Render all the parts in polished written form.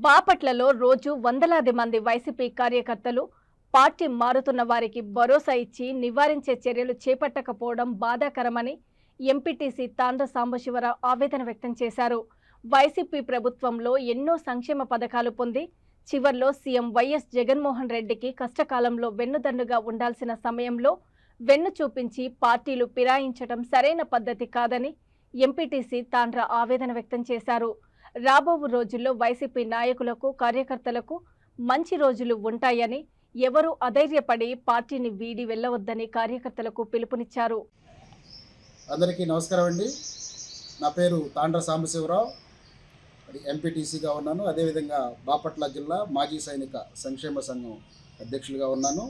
బాపట్లలో రోజు వందలాది మంది వైసీపీ కార్యకర్తలు పార్టీ మారుతున్న వారికి భరోసా ఇచ్చి నివారించే చర్యలు చేపట్టకపోవడం బాధాకరమని ఎంపీటీసీ తాండ్ర సాంబశివరావు ఆవేదన వ్యక్తం చేశారు. వైసీపీ ప్రభుత్వంలో ఎన్నో సంక్షేమ పథకాలు పొంది చివర్లో సీఎం వైఎస్ జగన్మోహన్ రెడ్డికి కష్టకాలంలో వెన్నుదన్నుగా ఉండాల్సిన సమయంలో వెన్ను చూపించి పార్టీలు ఫిరాయించడం సరైన పద్ధతి కాదని ఎంపీటీసీ తాండ్ర ఆవేదన వ్యక్తం చేశారు. రాబో రోజుల్లో వైసీపీ నాయకులకు కార్యకర్తలకు మంచి రోజులు ఉంటాయని, ఎవరు అధైర్యపడి పార్టీని వీడి వెళ్ళవద్దని కార్యకర్తలకు పిలుపునిచ్చారు. అందరికీ నమస్కారం అండి. నా పేరు తాండ్ర సాంబశివరావు, ఎంపీటీసీగా ఉన్నాను. అదేవిధంగా బాపట్ల జిల్లా మాజీ సైనిక సంక్షేమ సంఘం అధ్యక్షులుగా ఉన్నాను.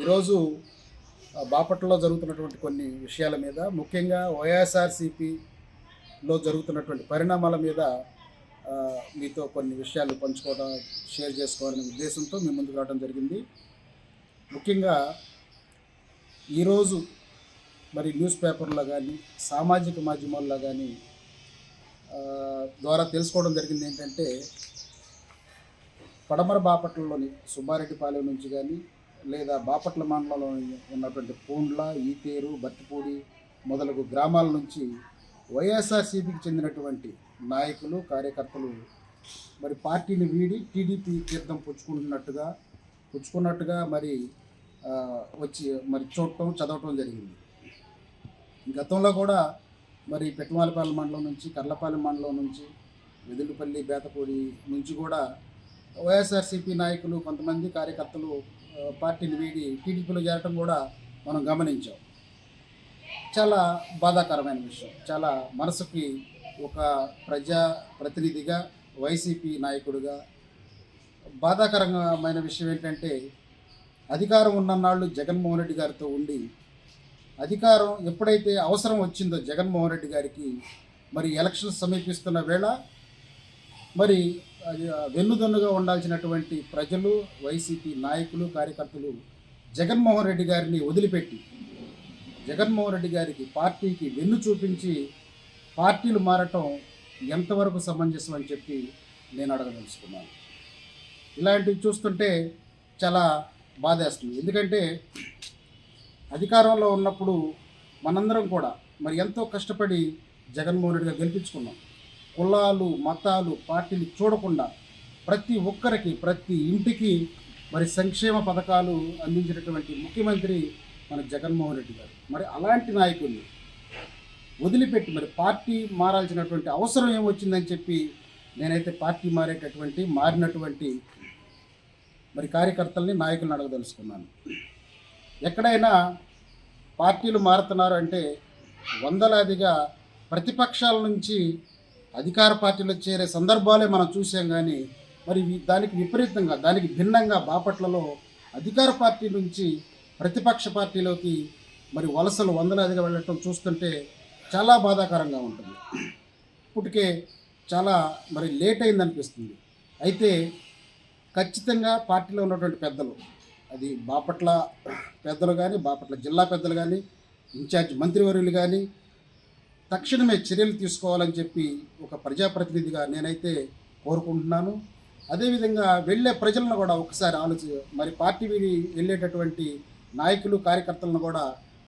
ఈరోజు బాపట్లలో జరుగుతున్నటువంటి కొన్ని విషయాల మీద, ముఖ్యంగా వైఎస్ఆర్సీపీలో జరుగుతున్నటువంటి పరిణామాల మీద మీతో కొన్ని విషయాలు పంచుకోవడం, షేర్ చేసుకోవాలనే ఉద్దేశంతో మీ ముందుకు రావడం జరిగింది. ముఖ్యంగా ఈరోజు మరి న్యూస్ పేపర్లో కానీ సామాజిక మాధ్యమాల్లో కానీ ద్వారా తెలుసుకోవడం జరిగింది ఏంటంటే, పడమర బాపట్లలోని సుబ్బారెడ్డిపాలెం నుంచి కానీ లేదా బాపట్ల మండలంలో ఉన్నటువంటి పూండ్ల, ఈతేరు, బత్తిపూడి మొదలగు గ్రామాల నుంచి వైఎస్ఆర్సీపీకి చెందినటువంటి నాయకులు, కార్యకర్తలు మరి పార్టీని వీడి టీడీపీ తీర్థం పుచ్చుకున్నట్టుగా మరి వచ్చి మరి చూడటం, చదవటం జరిగింది. గతంలో కూడా మరి పెట్టుమాలపాలెం మండలం నుంచి, కర్లపాలెం మండలం నుంచి, వెదులుపల్లి, బేతపూడి నుంచి కూడా వైఎస్ఆర్సీపీ నాయకులు, కొంతమంది కార్యకర్తలు పార్టీని వీడి టీడీపీలో చేరటం కూడా మనం గమనించాం. చాలా బాధాకరమైన విషయం. చాలా మనసుకి ఒక ప్రజా ప్రతినిధిగా, వైసీపీ నాయకుడిగా బాధాకరమైన విషయం ఏంటంటే, అధికారం ఉన్ననాళ్ళు జగన్మోహన్ రెడ్డి గారితో ఉండి, అధికారం ఎప్పుడైతే అవసరం వచ్చిందో జగన్మోహన్ రెడ్డి గారికి, మరి ఎలక్షన్స్ సమీపిస్తున్న వేళ మరి వెన్నుదన్నుగా ఉండాల్సినటువంటి ప్రజలు, వైసీపీ నాయకులు, కార్యకర్తలు జగన్మోహన్ రెడ్డి గారిని వదిలిపెట్టి, జగన్మోహన్ రెడ్డి గారికి, పార్టీకి వెన్ను చూపించి పార్టీలు మారటం ఎంతవరకు సమంజసం అని చెప్పి నేను అడగదలుచుకున్నాను. ఇలాంటివి చూస్తుంటే చాలా బాధేస్తుంది. ఎందుకంటే అధికారంలో ఉన్నప్పుడు మనందరం కూడా మరి ఎంతో కష్టపడి జగన్మోహన్ రెడ్డి గారు గెలిపించుకున్నాం. కులాలు, మతాలు, పార్టీలు చూడకుండా ప్రతి ఒక్కరికి, ప్రతి ఇంటికి మరి సంక్షేమ పథకాలు అందించినటువంటి ముఖ్యమంత్రి మన జగన్మోహన్ రెడ్డి గారు. మరి అలాంటి నాయకుల్ని వదిలిపెట్టి మరి పార్టీ మారాల్సినటువంటి అవసరం ఏమొచ్చిందని చెప్పి నేనైతే పార్టీ మారినటువంటి మరి కార్యకర్తల్ని, నాయకులను అడగదలుచుకున్నాను. ఎక్కడైనా పార్టీలు మారుతున్నారు అంటే వందలాదిగా ప్రతిపక్షాల నుంచి అధికార పార్టీలో చేరే సందర్భాలే మనం చూసాం. కానీ మరి దానికి విపరీతంగా, దానికి భిన్నంగా బాపట్లలో అధికార పార్టీ నుంచి ప్రతిపక్ష పార్టీలోకి మరి వలసలు వందలాదిగా వెళ్ళటం చూస్తుంటే చాలా బాధాకరంగా ఉంటుంది. ఇప్పటికే చాలా మరి లేట్ అయిందనిపిస్తుంది. అయితే ఖచ్చితంగా పార్టీలో ఉన్నటువంటి పెద్దలు, అది బాపట్ల పెద్దలు కానీ, బాపట్ల జిల్లా పెద్దలు కానీ, ఇన్ఛార్జ్ మంత్రివర్యులు కానీ తక్షణమే చర్యలు తీసుకోవాలని చెప్పి ఒక ప్రజాప్రతినిధిగా నేనైతే కోరుకుంటున్నాను. అదేవిధంగా వెళ్ళే ప్రజలను కూడా ఒకసారి మరి పార్టీ వీడి వెళ్ళేటటువంటి నాయకులు, కార్యకర్తలను కూడా